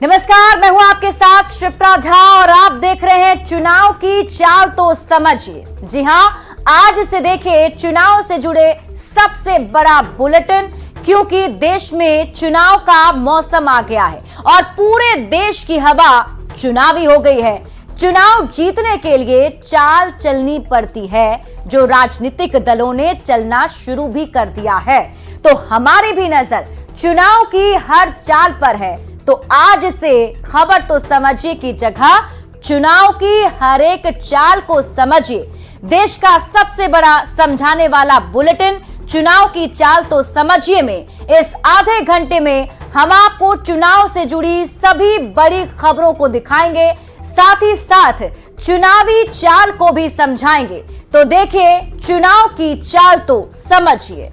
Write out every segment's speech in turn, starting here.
नमस्कार, मैं हूं आपके साथ शिप्रा झा और आप देख रहे हैं चुनाव की चाल तो समझिए। जी हां, आज से देखिए चुनाव से जुड़े सबसे बड़ा बुलेटिन, क्योंकि देश में चुनाव का मौसम आ गया है और पूरे देश की हवा चुनावी हो गई है। चुनाव जीतने के लिए चाल चलनी पड़ती है, जो राजनीतिक दलों ने चलना शुरू भी कर दिया है। तो हमारी भी नजर चुनाव की हर चाल पर है। तो आज से खबर तो समझिए की जगह चुनाव की हर एक चाल को समझिए। देश का सबसे बड़ा समझाने वाला बुलेटिन चुनाव की चाल तो समझिए में इस आधे घंटे में हम आपको चुनाव से जुड़ी सभी बड़ी खबरों को दिखाएंगे, साथ ही साथ चुनावी चाल को भी समझाएंगे। तो देखिए चुनाव की चाल तो समझिए।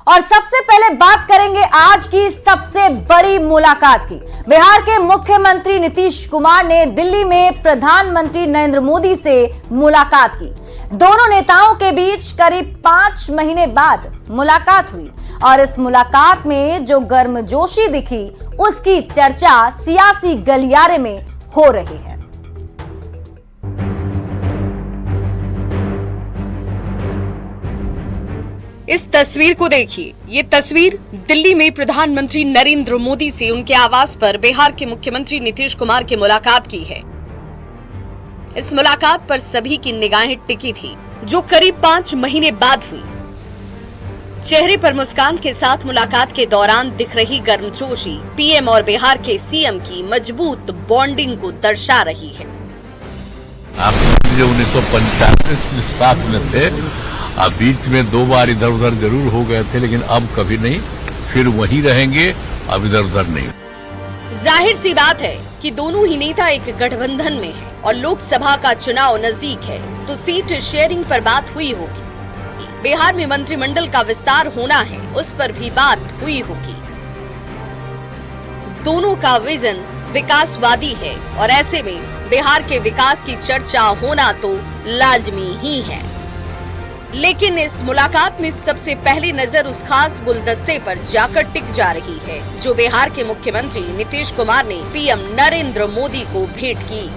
और सबसे पहले बात करेंगे आज की सबसे बड़ी मुलाकात की। बिहार के मुख्यमंत्री नीतीश कुमार ने दिल्ली में प्रधानमंत्री नरेंद्र मोदी से मुलाकात की। दोनों नेताओं के बीच करीब 5 महीने बाद मुलाकात हुई और इस मुलाकात में जो गर्मजोशी दिखी, उसकी चर्चा सियासी गलियारे में हो रही है। इस तस्वीर को देखिए। ये तस्वीर दिल्ली में प्रधानमंत्री नरेंद्र मोदी से उनके आवास पर बिहार के मुख्यमंत्री नीतीश कुमार की मुलाकात की है। इस मुलाकात पर सभी की निगाहें टिकी थी, जो करीब 5 महीने बाद हुई। चेहरे पर मुस्कान के साथ मुलाकात के दौरान दिख रही गर्मजोशी पीएम और बिहार के सीएम की मजबूत बॉन्डिंग को दर्शा रही है। आप जो 1995-7 में थे, अब बीच में 2 बार इधर उधर जरूर हो गए थे, लेकिन अब कभी नहीं, फिर वहीं रहेंगे, अब इधर उधर नहीं। जाहिर सी बात है कि दोनों ही नेता एक गठबंधन में हैं और लोकसभा का चुनाव नजदीक है, तो सीट शेयरिंग पर बात हुई होगी। बिहार में मंत्रिमंडल का विस्तार होना है, उस पर भी बात हुई होगी। दोनों का विजन विकासवादी है और ऐसे में बिहार के विकास की चर्चा होना तो लाजमी ही है। लेकिन इस मुलाकात में सबसे पहले नजर उस खास गुलदस्ते पर जाकर टिक जा रही है, जो बिहार के मुख्यमंत्री नीतीश कुमार ने पीएम नरेंद्र मोदी को भेंट की।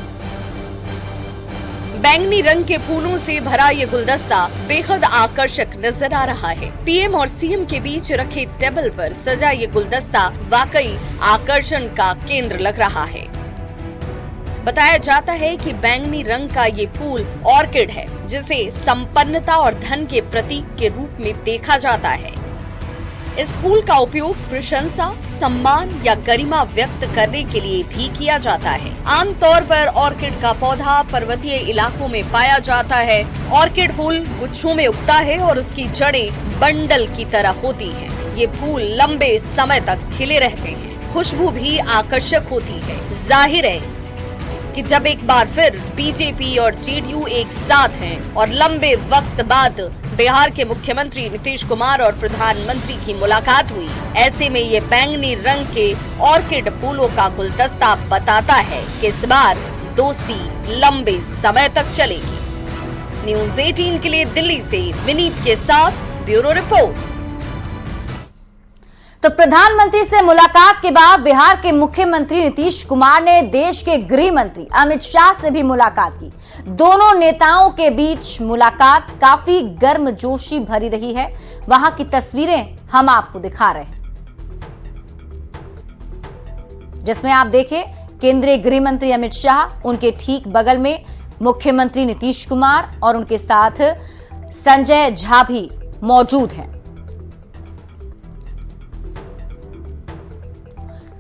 बैंगनी रंग के फूलों से भरा ये गुलदस्ता बेहद आकर्षक नजर आ रहा है। पीएम और सीएम के बीच रखे टेबल पर सजा ये गुलदस्ता वाकई आकर्षण का केंद्र लग रहा है। बताया जाता है कि बैंगनी रंग का ये फूल ऑर्किड है, जिसे संपन्नता और धन के प्रतीक के रूप में देखा जाता है। इस फूल का उपयोग प्रशंसा, सम्मान या गरिमा व्यक्त करने के लिए भी किया जाता है। आमतौर पर ऑर्किड का पौधा पर्वतीय इलाकों में पाया जाता है। ऑर्किड फूल गुच्छों में उगता है और उसकी जड़ें बंडल की तरह होती हैं। ये फूल लंबे समय तक खिले रहते हैं। खुशबू भी आकर्षक होती है। जाहिर है कि जब एक बार फिर बीजेपी और जेडीयू एक साथ हैं और लंबे वक्त बाद बिहार के मुख्यमंत्री नीतीश कुमार और प्रधानमंत्री की मुलाकात हुई, ऐसे में ये बैंगनी रंग के ऑर्किड फूलों का गुलदस्ता बताता है कि इस बार दोस्ती लंबे समय तक चलेगी। न्यूज़ 18 के लिए दिल्ली से विनीत के साथ ब्यूरो रिपोर्ट। तो प्रधानमंत्री से मुलाकात के बाद बिहार के मुख्यमंत्री नीतीश कुमार ने देश के गृह मंत्री अमित शाह से भी मुलाकात की। दोनों नेताओं के बीच मुलाकात काफी गर्मजोशी भरी रही है। वहां की तस्वीरें हम आपको दिखा रहे हैं, जिसमें आप देखें केंद्रीय गृह मंत्री अमित शाह, उनके ठीक बगल में मुख्यमंत्री नीतीश कुमार और उनके साथ संजय झा भी मौजूद हैं।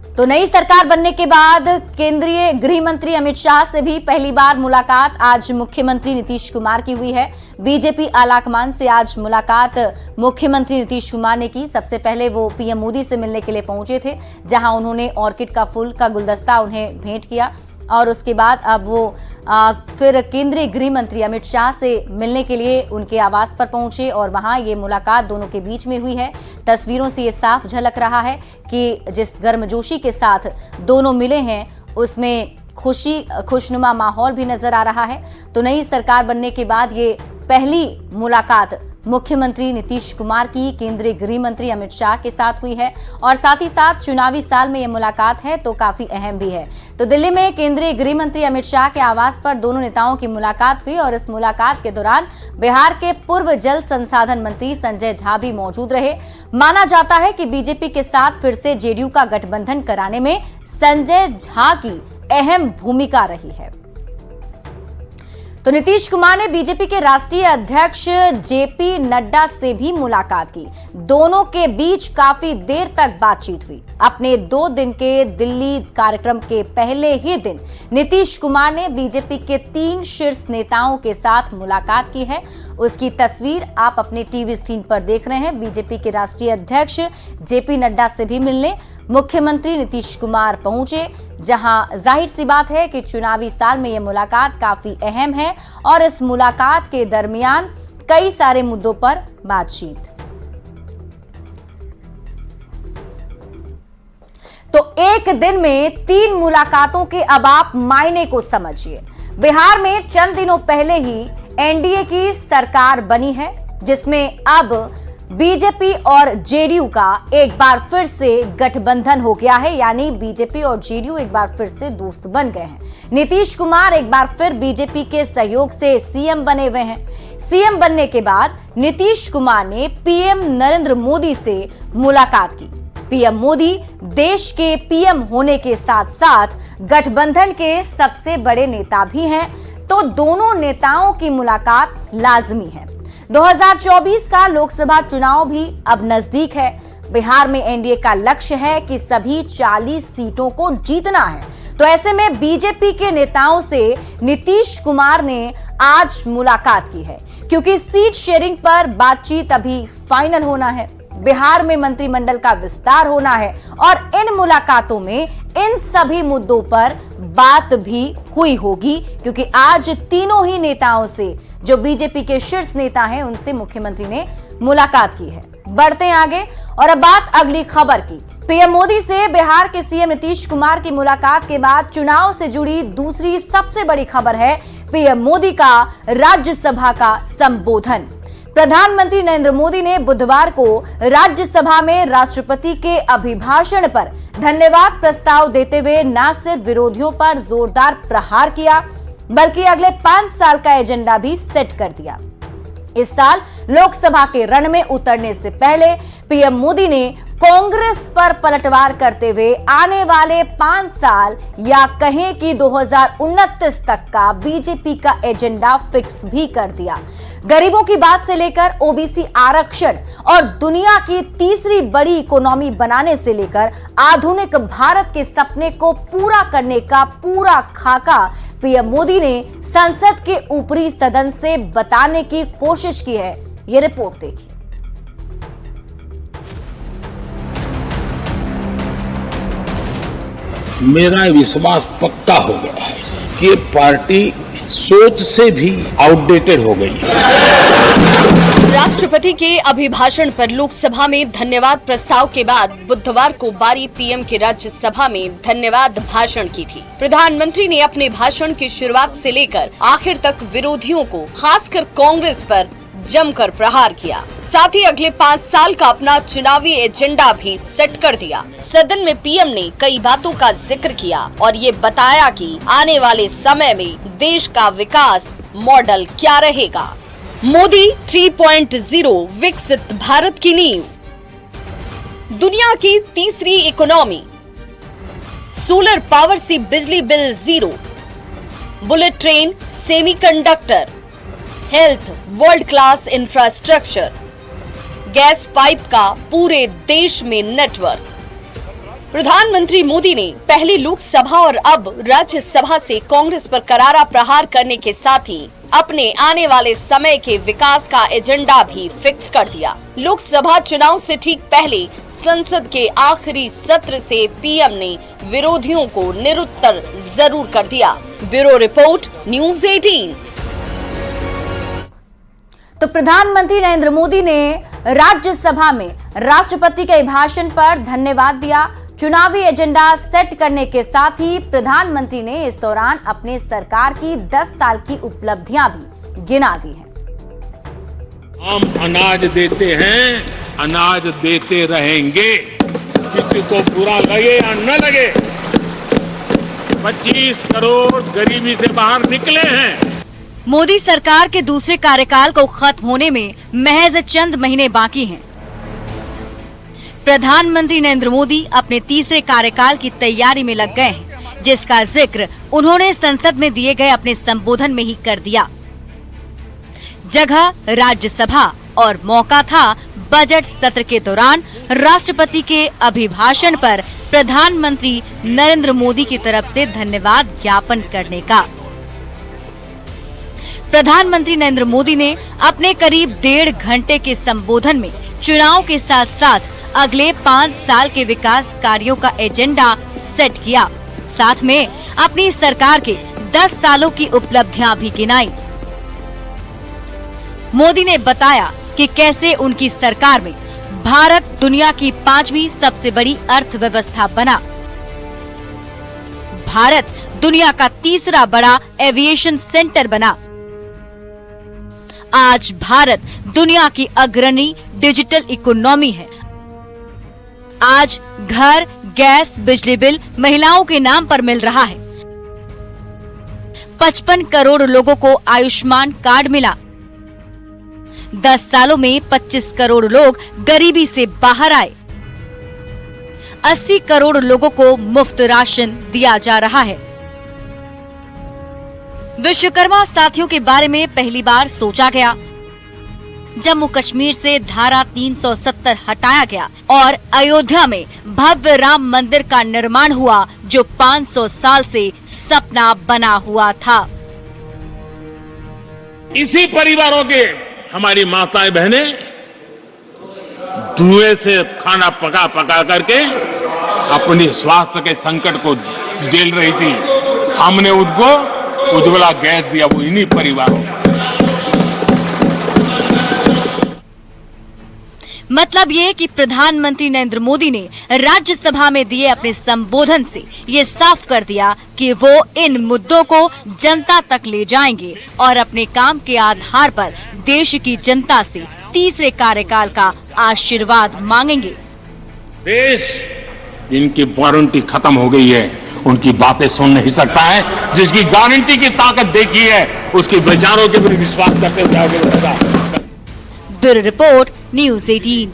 तो नई सरकार बनने के बाद केंद्रीय गृह मंत्री अमित शाह से भी पहली बार मुलाकात आज मुख्यमंत्री नीतीश कुमार की हुई है। बीजेपी आलाकमान से आज मुलाकात मुख्यमंत्री नीतीश कुमार ने की। सबसे पहले वो पीएम मोदी से मिलने के लिए पहुंचे थे, जहां उन्होंने ऑर्किड का फूल का गुलदस्ता उन्हें भेंट किया और उसके बाद अब वो फिर केंद्रीय गृह मंत्री अमित शाह से मिलने के लिए उनके आवास पर पहुंचे और वहां ये मुलाकात दोनों के बीच में हुई है। तस्वीरों से ये साफ झलक रहा है कि जिस गर्मजोशी के साथ दोनों मिले हैं, उसमें खुशनुमा माहौल भी नजर आ रहा है। तो नई सरकार बनने के बाद ये पहली मुलाकात मुख्यमंत्री नीतीश कुमार की केंद्रीय गृह मंत्री अमित शाह के साथ हुई है और साथ ही साथ चुनावी साल में यह मुलाकात है तो काफी अहम भी है। तो दिल्ली में केंद्रीय गृह मंत्री अमित शाह के आवास पर दोनों नेताओं की मुलाकात हुई और इस मुलाकात के दौरान बिहार के पूर्व जल संसाधन मंत्री संजय झा भी मौजूद रहे। माना जाता है कि बीजेपी के साथ फिर से जेडीयू का गठबंधन कराने में संजय झा की अहम भूमिका रही है। तो नीतीश कुमार ने बीजेपी के राष्ट्रीय अध्यक्ष जेपी नड्डा से भी मुलाकात की। दोनों के बीच काफी देर तक बातचीत हुई। अपने 2 दिन के दिल्ली कार्यक्रम के पहले ही दिन नीतीश कुमार ने बीजेपी के 3 शीर्ष नेताओं के साथ मुलाकात की है। उसकी तस्वीर आप अपने टीवी स्क्रीन पर देख रहे हैं। बीजेपी के राष्ट्रीय अध्यक्ष जेपी नड्डा से भी मिलने मुख्यमंत्री नीतीश कुमार पहुंचे, जहां जाहिर सी बात है कि चुनावी साल में यह मुलाकात काफी अहम है और इस मुलाकात के दरमियान कई सारे मुद्दों पर बातचीत। तो एक दिन में 3 मुलाकातों के अब आप मायने को समझिए। बिहार में चंद दिनों पहले ही एनडीए की सरकार बनी है, जिसमें अब बीजेपी और जेडीयू का एक बार फिर से गठबंधन हो गया है, यानी बीजेपी और जेडीयू एक बार फिर से दोस्त बन गए हैं। नीतीश कुमार एक बार फिर बीजेपी के सहयोग से सीएम बने हुए हैं। सीएम बनने के बाद नीतीश कुमार ने पीएम नरेंद्र मोदी से मुलाकात की। पीएम मोदी देश के पीएम होने के साथ साथ गठबंधन के सबसे बड़े नेता भी हैं, तो दोनों नेताओं की मुलाकात लाजमी है। 2024 का लोकसभा चुनाव भी अब नजदीक है। बिहार में एनडीए का लक्ष्य है कि सभी 40 सीटों को जीतना है। तो ऐसे में बीजेपी के नेताओं से नीतीश कुमार ने आज मुलाकात की है, क्योंकि सीट शेयरिंग पर बातचीत अभी फाइनल होना है। बिहार में मंत्रिमंडल का विस्तार होना है और इन मुलाकातों में इन सभी मुद्दों पर बात भी हुई होगी, क्योंकि आज तीनों ही नेताओं से, जो बीजेपी के शीर्ष नेता हैं, उनसे मुख्यमंत्री ने मुलाकात की है। बढ़ते हैं आगे और अब बात अगली खबर की। पीएम मोदी से बिहार के सीएम नीतीश कुमार की मुलाकात के बाद चुनाव से जुड़ी दूसरी सबसे बड़ी खबर है पीएम मोदी का राज्यसभा का संबोधन। प्रधानमंत्री नरेंद्र मोदी ने बुधवार को राज्यसभा में राष्ट्रपति के अभिभाषण पर धन्यवाद प्रस्ताव देते हुए न सिर्फ विरोधियों पर जोरदार प्रहार किया, बल्कि अगले 5 साल का एजेंडा भी सेट कर दिया। इस साल लोकसभा के रण में उतरने से पहले पीएम मोदी ने कांग्रेस पर पलटवार करते हुए आने वाले 5 साल या कहें कि 2029 तक का बीजेपी का एजेंडा फिक्स भी कर दिया। गरीबों की बात से लेकर ओबीसी आरक्षण और दुनिया की तीसरी बड़ी इकोनॉमी बनाने से लेकर आधुनिक भारत के सपने को पूरा करने का पूरा खाका पीएम मोदी ने संसद के ऊपरी सदन से बताने की कोशिश की है। ये रिपोर्ट देखिए। मेरा विश्वास पक्का हो गया है कि पार्टी सोच से भी आउटडेटेड हो गई है। राष्ट्रपति के अभिभाषण पर लोकसभा में धन्यवाद प्रस्ताव के बाद बुधवार को बारी पीएम के राज्यसभा में धन्यवाद भाषण की थी। प्रधानमंत्री ने अपने भाषण की शुरुआत से लेकर आखिर तक विरोधियों को, खासकर कांग्रेस पर जमकर प्रहार किया। साथ ही अगले 5 साल का अपना चुनावी एजेंडा भी सेट कर दिया। सदन में पीएम ने कई बातों का जिक्र किया और ये बताया कि आने वाले समय में देश का विकास मॉडल क्या रहेगा। मोदी 3.0 विकसित भारत की नींव, दुनिया की तीसरी इकोनॉमी, सोलर पावर से बिजली bill 0, bullet train, semiconductor, health, world class infrastructure, gas pipe का पूरे देश में नेटवर्क। प्रधानमंत्री मोदी ने पहली लोकसभा और अब राज्यसभा से कांग्रेस पर करारा प्रहार करने के साथ ही अपने आने वाले समय के विकास का एजेंडा भी फिक्स कर दिया। लोकसभा चुनाव से ठीक पहले संसद के आखिरी सत्र से पीएम ने विरोधियों को निरुत्तर जरूर कर दिया। Bureau report, news 18। तो प्रधानमंत्री नरेंद्र मोदी ने राज्यसभा में राष्ट्रपति के अभिभाषण पर धन्यवाद दिया। चुनावी एजेंडा सेट करने के साथ ही प्रधानमंत्री ने इस दौरान अपने सरकार की 10 साल की उपलब्धियां भी गिना दी हैं। हम अनाज देते हैं, अनाज देते रहेंगे, किसी को बुरा लगे या न लगे। 25 करोड़ गरीबी से बाहर निकले हैं। मोदी सरकार के दूसरे कार्यकाल को खत्म होने में महज चंद महीने बाकी हैं। प्रधानमंत्री नरेंद्र मोदी अपने तीसरे कार्यकाल की तैयारी में लग गए हैं, जिसका जिक्र उन्होंने संसद में दिए गए अपने संबोधन में ही कर दिया। जगह राज्यसभा और मौका था बजट सत्र के दौरान राष्ट्रपति के अभिभाषण पर प्रधानमंत्री नरेंद्र मोदी की तरफ से धन्यवाद ज्ञापन करने का। प्रधानमंत्री नरेंद्र मोदी ने अपने करीब 1.5 घंटे के संबोधन में चुनाव के साथ साथ अगले 5 साल के विकास कार्यों का एजेंडा सेट किया। साथ में अपनी सरकार के 10 सालों की उपलब्धियां भी गिनाई। मोदी ने बताया कि कैसे उनकी सरकार में भारत दुनिया की 5वीं सबसे बड़ी अर्थव्यवस्था बना। भारत दुनिया का तीसरा बड़ा एविएशन सेंटर बना। आज भारत दुनिया की अग्रणी डिजिटल इकोनॉमी है। आज घर, गैस, बिजली बिल महिलाओं के नाम पर मिल रहा है। 55 करोड़ लोगों को आयुष्मान कार्ड मिला। 10 सालों में 25 करोड़ लोग गरीबी से बाहर आए। 80 करोड़ लोगों को मुफ्त राशन दिया जा रहा है। विश्वकर्मा साथियों के बारे में पहली बार सोचा गया। जम्मू कश्मीर से धारा 370 हटाया गया और अयोध्या में भव्य राम मंदिर का निर्माण हुआ, जो 500 साल से सपना बना हुआ था। इसी परिवारों के हमारी माताएं बहनें धुएं से खाना पका पका करके अपनी स्वास्थ्य के संकट को झेल रही थी। हमने उनको उज्ज्वला गैस दिया, वो इन्हीं परिवारों को। मतलब ये कि प्रधानमंत्री नरेंद्र मोदी ने राज्यसभा में दिए अपने संबोधन से ये साफ कर दिया कि वो इन मुद्दों को जनता तक ले जाएंगे और अपने काम के आधार पर देश की जनता से तीसरे कार्यकाल का आशीर्वाद मांगेंगे। देश जिनकी वारंटी खत्म हो गई है, उनकी बातें सुन नहीं सकता है। जिसकी गारंटी की ताकत देखी है, उसके विचारों के भी विश्वास करते हुए आगे बढ़ेगा। Bureau report, news 18।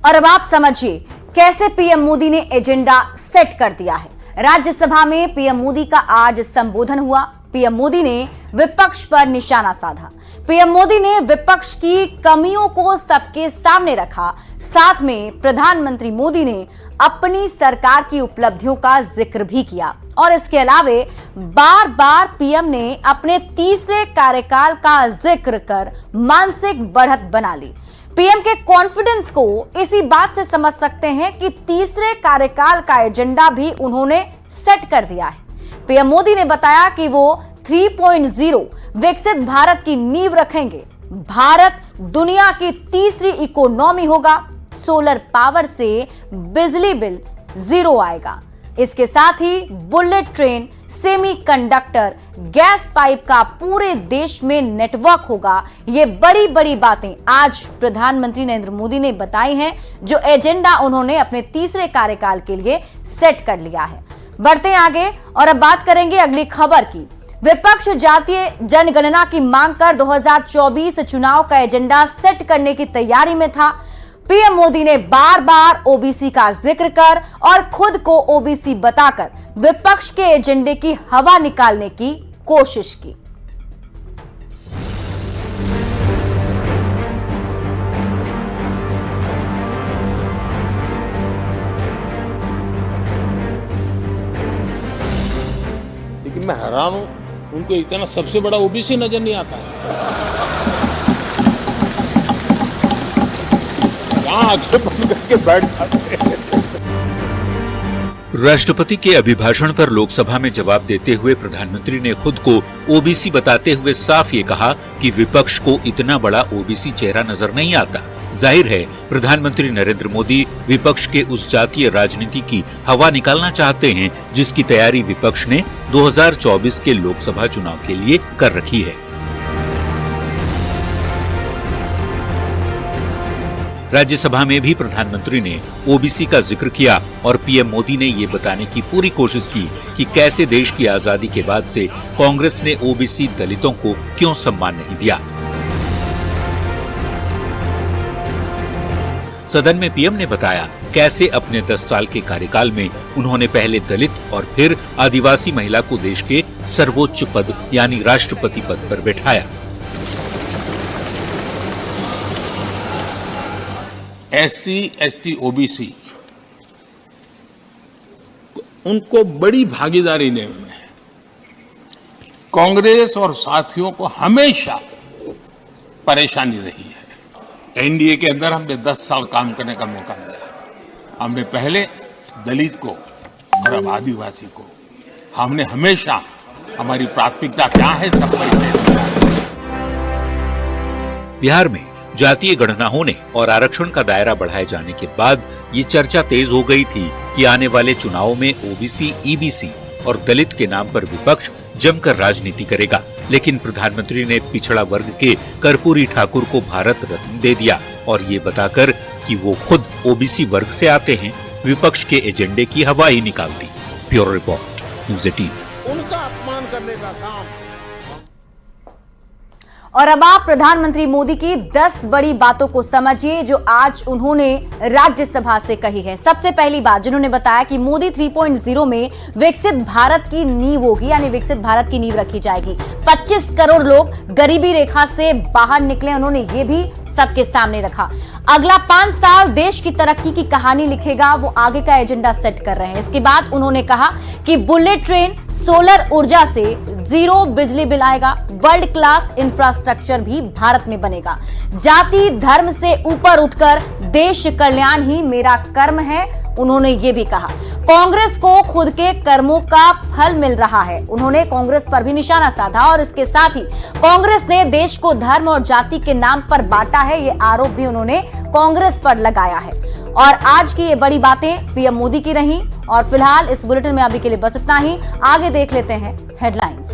और अब आप समझिए कैसे पीएम मोदी ने एजेंडा सेट कर दिया है। राज्यसभा में पीएम मोदी का आज संबोधन हुआ। पीएम मोदी ने विपक्ष पर निशाना साधा। पीएम मोदी ने विपक्ष की कमियों को सबके सामने रखा। साथ में प्रधानमंत्री मोदी ने अपनी सरकार की उपलब्धियों का जिक्र भी किया और इसके अलावे बार बार पीएम ने अपने तीसरे कार्यकाल का जिक्र कर मानसिक बढ़त बना ली। पीएम के कॉन्फिडेंस को इसी बात से समझ सकते हैं कि तीसरे कार्यकाल का एजेंडा भी उन्होंने सेट कर दिया है। पीएम मोदी ने बताया कि वो 3.0 विकसित भारत की नींव रखेंगे। भारत दुनिया की तीसरी इकोनॉमी होगा। सोलर पावर से बिजली बिल 0 आएगा। इसके साथ ही bullet train, semiconductor, gas pipe का पूरे देश में नेटवर्क होगा। ये बड़ी बड़ी बातें आज प्रधानमंत्री नरेंद्र मोदी ने बताई हैं, जो एजेंडा उन्होंने अपने तीसरे कार्यकाल के लिए सेट कर लिया है। बढ़ते हैं आगे और अब बात करेंगे अगली खबर की। विपक्ष जातीय जनगणना की मांग कर 2024 चुनाव का एजेंडा सेट करने की तैयारी में था। पीएम मोदी ने बार बार ओबीसी का जिक्र कर और खुद को ओबीसी बताकर विपक्ष के एजेंडे की हवा निकालने की कोशिश की। लेकिन मैं हैरान हूं, उनको इतना सबसे बड़ा ओबीसी नजर नहीं आता है। आंखें बंद करके बैठ जाते हैं। राष्ट्रपति के अभिभाषण पर लोकसभा में जवाब देते हुए प्रधानमंत्री ने खुद को ओबीसी बताते हुए साफ ये कहा कि विपक्ष को इतना बड़ा ओबीसी चेहरा नजर नहीं आता जाहिर है प्रधानमंत्री नरेंद्र मोदी विपक्ष के उस जातीय राजनीति की हवा निकालना चाहते हैं जिसकी तैयारी विपक्ष ने 2024 के लोकसभा चुनाव के लिए कर रखी है। राज्यसभा में भी प्रधानमंत्री ने ओबीसी का जिक्र किया और पीएम मोदी ने ये बताने की पूरी कोशिश की कि कैसे देश की आजादी के बाद से कांग्रेस ने ओबीसी दलितों को क्यों सम्मान नहीं दिया। सदन में पीएम ने बताया कैसे अपने 10 साल के कार्यकाल में उन्होंने पहले दलित और फिर आदिवासी महिला को देश के सर्वोच्च पद यानी राष्ट्रपति पद पर बैठाया। SC, ST, OBC उनको बड़ी भागीदारी लेने में कांग्रेस और साथियों को हमेशा परेशानी रही है। एनडीए के अंदर हमने 10 साल काम करने का मौका मिला। हमने पहले दलित को और अब आदिवासी को, हमने हमेशा हमारी प्राथमिकता क्या है सब पर। बिहार में जातीय गणना होने और आरक्षण का दायरा बढ़ाए जाने के बाद ये चर्चा तेज हो गई थी कि आने वाले चुनावों में ओबीसी, ईबीसी और दलित के नाम पर विपक्ष जमकर राजनीति करेगा। लेकिन प्रधानमंत्री ने पिछड़ा वर्ग के कर्पूरी ठाकुर को भारत रत्न दे दिया और ये बताकर कि वो खुद ओबीसी वर्ग से आते हैं, विपक्ष के एजेंडे की हवा ही निकाल दी। Bureau report, news 18। उनका अपमान करने का काम। और अब आप प्रधानमंत्री मोदी की 10 बड़ी बातों को समझिए जो आज उन्होंने राज्यसभा से कही है। सबसे पहली बात जिन्होंने बताया कि मोदी 3.0 में विकसित भारत की नींव होगी, यानी विकसित भारत की नींव रखी जाएगी। 25 करोड़ लोग गरीबी रेखा से बाहर निकले, उन्होंने ये भी सबके सामने रखा। अगला 5 साल देश की तरक्की की कहानी लिखेगा, वो आगे का एजेंडा सेट कर रहे हैं। इसके बाद उन्होंने कहा कि बुलेट ट्रेन, सोलर ऊर्जा से जीरो बिजली बिल आएगा, वर्ल्ड क्लास इंफ्रास्ट्रक्चर भी भारत में बनेगा। जाति धर्म से ऊपर उठकर देश कल्याण ही मेरा कर्म है, उन्होंने ये भी कहा। कांग्रेस को खुद के कर्मों का फल मिल रहा है, उन्होंने कांग्रेस पर भी निशाना साधा और इसके साथ ही कांग्रेस ने देश को धर्म और जाति के नाम पर बांटा है, ये आरोप भी उन्होंने कांग्रेस पर लगाया है। और आज की ये बड़ी बातें पीएम मोदी की रही। और फिलहाल इस बुलेटिन में अभी के लिए बस इतना ही। आगे देख लेते हैं हेडलाइंस।